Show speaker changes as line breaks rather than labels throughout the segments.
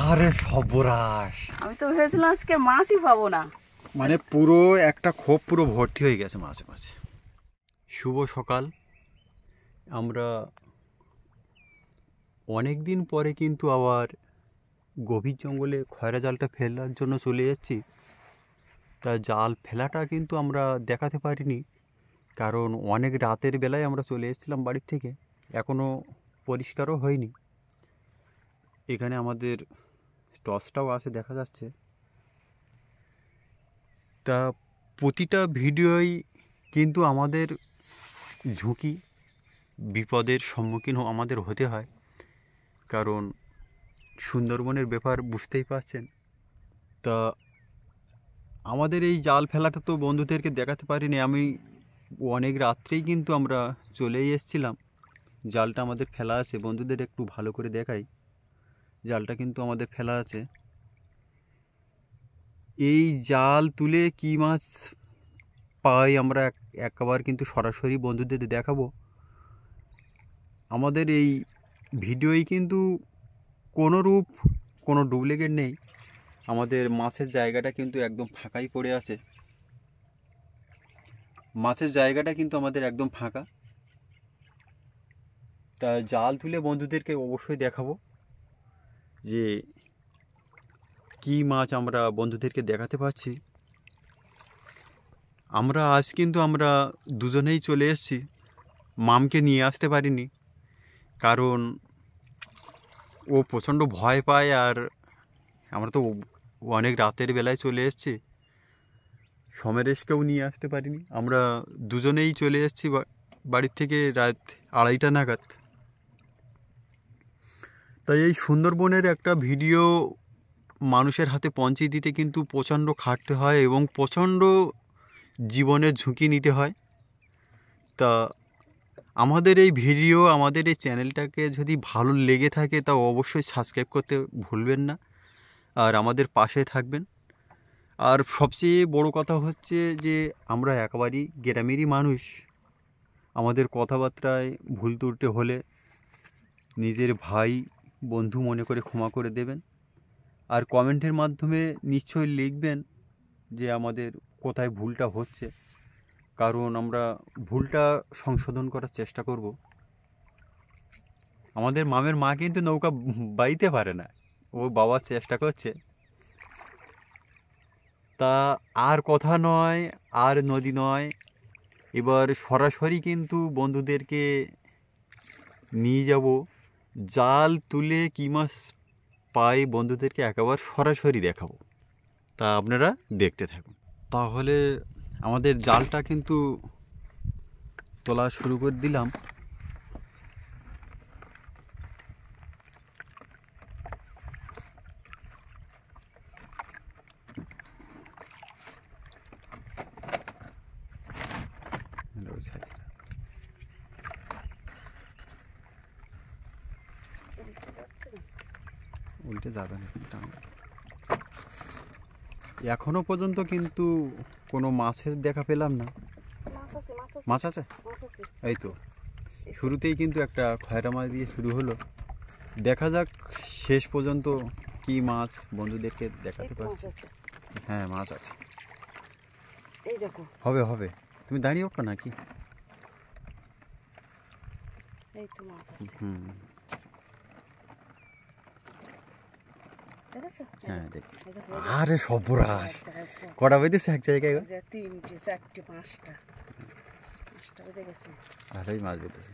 আরে সর্বনাশ,
আমি তো ভেবেছিলাম আজকে মাছই পাবো না।
মানে পুরো একটা খোপ পুরো ভর্তি হয়ে গেছে মাছে মাছে। শুভ সকাল। আমরা অনেক দিন পরে কিন্তু আবার গভীর জঙ্গলে খয়রা জালটা ফেলার জন্য চলে যাচ্ছি। তা জাল ফেলাটা কিন্তু আমরা দেখাতে পারিনি, কারণ অনেক রাতের বেলায় আমরা চলে এসেছিলাম বাড়ির থেকে, এখনও পরিষ্কারও হয়নি। এখানে আমাদের টর্চটাও আছে, দেখা যাচ্ছে। তা প্রতিটা ভিডিওই কিন্তু আমাদের ঝুঁকি, বিপদের সম্মুখীন আমাদের হতে হয়, কারণ সুন্দরবনের ব্যাপার বুঝতেই পারছেন। তা আমাদের এই জাল ফেলাটা তো বন্ধুদেরকে দেখাতে পারিনি। আমি অনেক রাত্রেই কিন্তু আমরা চলেই এসেছিলাম। জালটা আমাদের ফেলা আছে, বন্ধুদের একটু ভালো করে দেখাই। জালটা কিন্তু আমাদের ফেলা আছে। এই জাল তুলে কী মাছ পাই আমরা একবার কিন্তু সরাসরি বন্ধুদের দেখাবো। আমাদের এই ভিডিওই কিন্তু কোনো ডুপ্লিকেট নেই। আমাদের মাছের জায়গাটা কিন্তু একদম ফাঁকাই পড়ে আছে। মাছের জায়গাটা কিন্তু আমাদের একদম ফাঁকা। তা জাল তুলে বন্ধুদেরকে অবশ্যই দেখাবো যে কী মাছ আমরা বন্ধুদেরকে দেখাতে পারছি। আমরা দুজনেই চলে এসেছি, মামকে নিয়ে আসতে পারিনি, কারণ ও প্রচণ্ড ভয় পায়। আর আমরা তো অনেক রাতের বেলায় চলে এসেছি, সমরেশকেও নিয়ে আসতে পারিনি। আমরা দুজনেই চলে এসেছি বাড়ির থেকে রাত 2:30 নাগাদ। তাই এই সুন্দরবনের একটা ভিডিও মানুষের হাতে পৌঁছে দিতে কিন্তু প্রচণ্ড খাটতে হয় এবং প্রচণ্ড জীবনের ঝুঁকি নিতে হয়। তা আমাদের এই ভিডিও, আমাদের এই চ্যানেলটাকে যদি ভালো লেগে থাকে তা অবশ্যই সাবস্ক্রাইব করতে ভুলবেন না, আর আমাদের পাশে থাকবেন। আর সবচেয়ে বড় কথা হচ্ছে যে আমরা একেবারেই গ্রামেরই মানুষ। আমাদের কথাবার্তায় ভুল ত্রুটি হলে নিজের ভাই বন্ধু মনে করে ক্ষমা করে দেবেন। আর কমেন্টের মাধ্যমে নিশ্চয়ই লিখবেন যে আমাদের কোথায় ভুলটা হচ্ছে, কারণ আমরা ভুলটা সংশোধন করার চেষ্টা করব। আমাদের মামের মা কিন্তু নৌকা বাইতে পারে না, ও বাবার চেষ্টা করছে। তা আর কথা নয়, আর নদী নয়, এবার সরাসরি কিন্তু বন্ধুদেরকে নিয়ে যাব। জাল তুলে কী মাছ পাই বন্ধুদেরকে একেবারে সরাসরি দেখাবো। তা আপনারা দেখতে থাকুন। তাহলে আমাদের জালটা কিন্তু তোলা শুরু করে দিলাম। উল্টে যাবে না, এখনো পর্যন্ত কিন্তু কোনো মাছের দেখা পেলাম না। মাছ আছে, এই তো শুরুতেই কিন্তু একটা খয়রা মাছ দিয়ে শুরু হলো। দেখা যাক শেষ পর্যন্ত কি মাছ বন্ধুদেরকে দেখাতে পারছি। হ্যাঁ, মাছ আছে,
এই দেখো।
হবে হবে, তুমি দাঁড়িয়ে ওঠো নাকি?
এই তো মাছ আছে।
হ্যাঁ দেখি। আরে সর্বনাশ, কটা বেঁধেছে এক জায়গায়?
3টে 4টে 5টা বেঁধে গেছে।
ভালোই মাছ বেঁধেছে।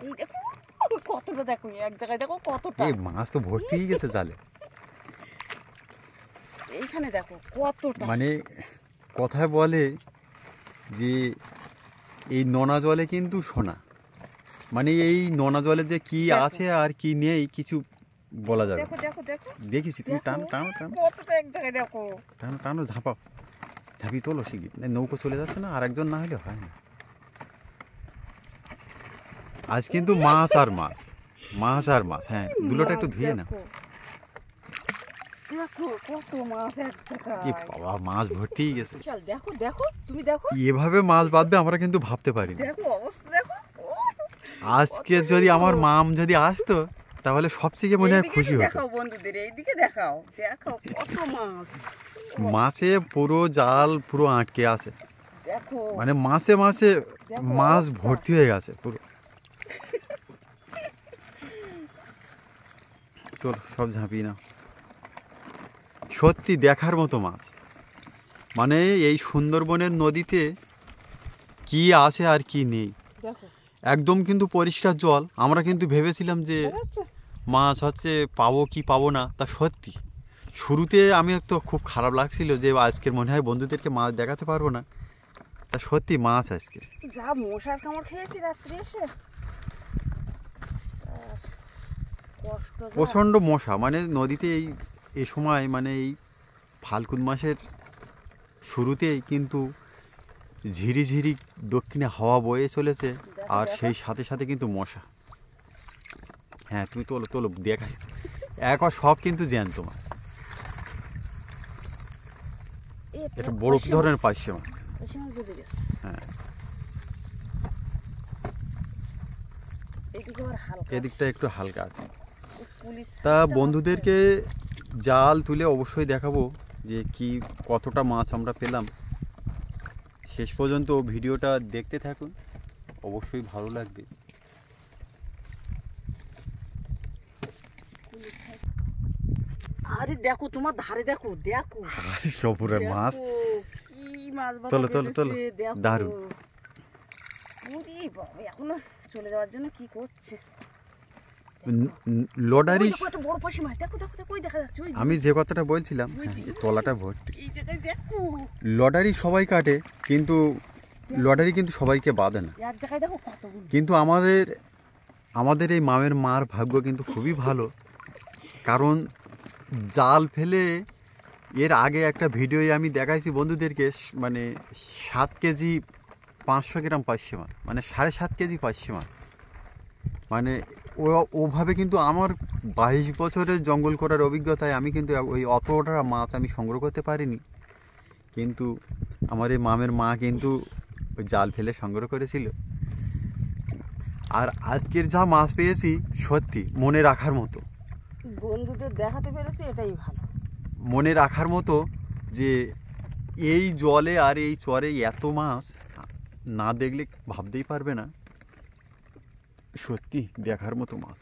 এই দেখো কতটা, দেখো এক জায়গায় দেখো কতটা।
এই মাছ তো ভর্তি হয়ে গেছে জালে।
এইখানে দেখো কতটা।
মানে কথায় বলে যে এই নোনা জলে কিন্তু সোনা, মানে এই নোনা জলে যে কি আছে আর কি নেই কিছু বলা যাবে।
দেখো দেখো দেখো,
দেখেছি, তুমি টানো টানো টানো,
কতটা এক জায়গায় দেখো।
টানো টানো, ঝাঁপাও, ঝাঁপি তোলো শিগগির, নৌকো চলে যাচ্ছে না, আর একজন না হলে হয় না। আজ কিন্তু মাছ আর মাছ, মাছ আর মাছ। হ্যাঁ, দুলোটা একটু ধুয়ে না।
দেখো কত মাছ এক জায়গায়।
কি বাবা, মাছ ভর্তি হয়ে গেছে।
চল দেখো দেখো, তুমি দেখো
এভাবে মাছ বাঁধবে আমরা কিন্তু ভাবতে পারি না।
দেখো অবস্থা দেখো।
আজকে যদি আমার মাম যদি আসতো তাহলে সবথেকে মনে হয়
এইদিকে
খুশি
একটু
হতো।
দেখাও বন্ধুদের, এইদিকে দেখাও, দেখাও কত মাছ।
মাছে পুরো জাল পুরো আটকে আছে,
দেখো
মানে মাছে মাছে
দেখো
মাছ
অবস্থা।
ভর্তি হয়ে গেছে পুরো। তোর সব ঝাঁপি না, সত্যি দেখার মতো মাছ। মানে এই সুন্দরবনের নদীতে কি আছে আর কি নেই,
দেখো
একদম কিন্তু পরিষ্কার জল। আমরা কিন্তু ভেবেছিলাম যে
দেখা যাচ্ছে?
মাছ হচ্ছে পাবো কি পাবো না, তা সত্যি শুরুতে আমি তো খুব খারাপ লাগছিল যে আজকের মনে হয় বন্ধুদেরকে মাছ দেখাতে পারবো না, তা সত্যি মাছ আজকে।
যা মশার কামড় খেয়েছি রাত্রে এসে, আর কষ্ট যা।
প্রচণ্ড মশা, মানে নদীতে এই সময় মানে এই ফাল্গুন মাসের শুরুতেই কিন্তু ঝিরিঝিরি দক্ষিণে হাওয়া বয়ে চলেছে, আর সেই সাথে সাথে কিন্তু মশা। হ্যাঁ তুমি তোলো তোলো দেখাই, একবার সব কিন্তু জ্যান্ত মাছ।
এ,
এটা বড়
পার্শে
ধরনের
মাছ।
পার্শে মাছ।
পার্শে মাছ বেঁধে গেছে।
হ্যাঁ,
এদিকে আবার হালকা
এদিকটা একটু হালকা আছে।
আছে। পুলিশ
তা
সাইডটা
বন্ধুদেরকে জাল তুলে অবশ্যই দেখাবো যে কি কতটা মাছ আমরা পেলাম। শেষ পর্যন্ত ভিডিওটা দেখতে থাকুন, অবশ্যই ভালো লাগবে।
Police side. আরে দেখো তোমার ধারে দেখো, দেখো
আরে সপুরের মাছ,
দেখো, কি মাছ বাঁধা
তোলো, তোলো, তোলো।
বেঁধেছে, দেখো।
দারুণ।
ওরে বাবা, এখনো চলে যাওয়ার জন্য কি করছে?
লডারি।
ওই দেখো, একটা বড় পাশি মাছ, দেখো দেখো দেখো, ওই দেখা যাচ্ছে, ওই যে।
আমি যে কথাটা বলছিলাম,
ওই যে,
এই তলাটা ভর্তি।
এই জায়গায় দেখো,
লটারি সবাই কাটে, কিন্তু লটারি কিন্তু সবাইকে বাঁধে না।
এক জায়গায় দেখো কতগুলো।
কিন্তু আমাদের এই মামের মার ভাগ্য কিন্তু খুবই ভালো, কারণ জাল ফেলে এর আগে একটা ভিডিওয়ে আমি দেখাইছি বন্ধুদেরকে, মানে 7 কেজি 500 গ্রাম পার্শে মাছ, মানে 7.5 কেজি পার্শে মাছ। মানে ওভাবে কিন্তু আমার 22 বছরের জঙ্গল করার অভিজ্ঞতায় আমি কিন্তু ওই অতটা মাছ আমি সংগ্রহ করতে পারিনি, কিন্তু আমার এই মামের মা কিন্তু ওই জাল ফেলে সংগ্রহ করেছিল। আর আজকের যা মাছ পেয়েছি সত্যি মনে রাখার মতো,
বন্ধুদের দেখাতে পেরেছি, এটাই ভালো।
মনে রাখার মতো যে এই জলে আর এই চরে এত মাছ না দেখলে ভাবতেই পারবে না। সত্যি দেখার মতো মাছ,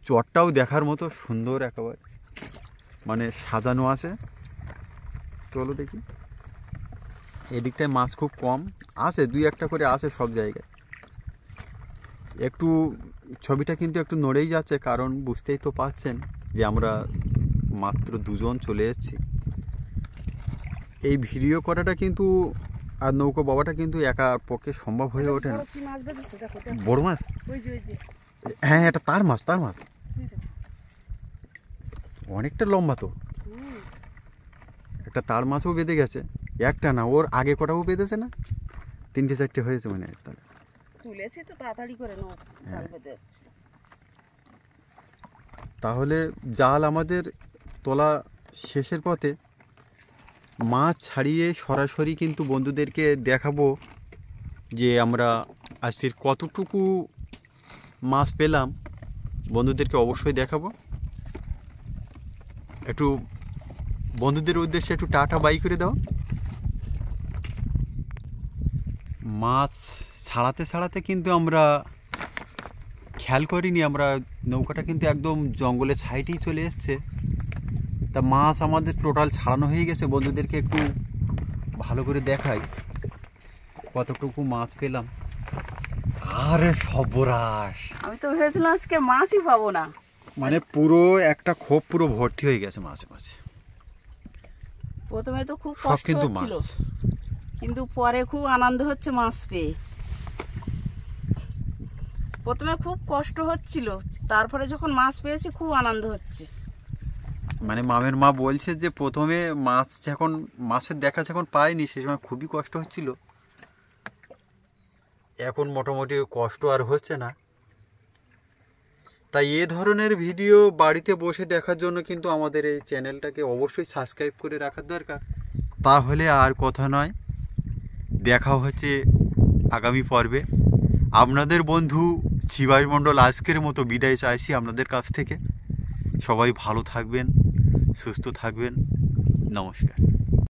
চরটাও দেখার মতো সুন্দর একেবারে, মানে সাজানো আছে। চলো দেখি, এদিকটায় মাছ খুব কম আছে, 2-1টা করে আছে সব জায়গায়। একটু ছবিটা কিন্তু একটু নড়েই যাচ্ছে, কারণ বুঝতেই তো পারছেন যে আমরা মাত্র 2 জন চলে এসেছি। এই ভিডিও করাটা কিন্তু আর নৌকো বাবাটা কিন্তু একা পক্ষে সম্ভব হয়ে ওঠে না।
বড় কি মাছ বেঁধেছে দেখো, দেখো।
বড় মাছ,
ওই যে, ওই যে,
হ্যাঁ এটা তার মাছ, তার মাছ
ওই যে।
অনেকটা লম্বা তো।
হুম,
একটা তার মাছও বেঁধে গেছে, একটা না ওর আগে কটাও বেঁধেছে না, 3-4টে হয়েছে মনে হয়। তাহলে
তুলেছি তো তাড়াতাড়ি করে নাও, জাল বেঁধে যাচ্ছে।
তাহলে জাল আমাদের তোলা শেষের পথে, মাছ ছাড়িয়ে সরাসরি কিন্তু বন্ধুদেরকে দেখাবো যে আমরা আজকের কতটুকু মাছ পেলাম, বন্ধুদেরকে অবশ্যই দেখাবো। একটু বন্ধুদের উদ্দেশ্যে একটু টাটা বাই করে দাও। মাছ ছাড়াতে ছাড়াতে কিন্তু আমরা খেয়াল করিনি, আমরা নৌকাটা কিন্তু একদম জঙ্গলের সাইডেই চলে এসছে। তা মাছ আমাদের টোটাল ছাড়ানো হয়ে গেছে, বন্ধুদেরকে একটু ভালো করে দেখাই কতটুকু মাছ পেলাম। আরে সর্বনাশ,
আমি তো ভেবেছিলাম আজকে মাছই পাবো না।
মানে পুরো একটা খোপ পুরো ভর্তি হয়ে গেছে মাছে মাছে,
প্রথমে তো খুব
সব
কষ্ট
কিন্তু
হচ্ছিল,
মাছ।
কিন্তু পরে খুব আনন্দ হচ্ছে মাছ পেয়ে। প্রথমে খুব কষ্ট হচ্ছিল, তারপরে যখন মাছ পেয়েছি খুব আনন্দ হচ্ছে।
মানে মামের মা বলছে যে প্রথমে মাছের দেখা যখন পাইনি সে সময় খুবই কষ্ট হচ্ছিল, এখন মোটামুটি কষ্ট আর হচ্ছে না। তাই এ ধরনের ভিডিও বাড়িতে বসে দেখার জন্য কিন্তু আমাদের এই চ্যানেলটাকে অবশ্যই সাবস্ক্রাইব করে রাখার দরকার। তাহলে আর কথা নয়, দেখা হচ্ছে আগামী পর্বে। আপনাদের বন্ধু চিবাই মণ্ডল আজকের মতো বিদায় চাইছি আপনাদের কাছ থেকে। সবাই ভালো থাকবেন, সুস্থ থাকবেন। নমস্কার।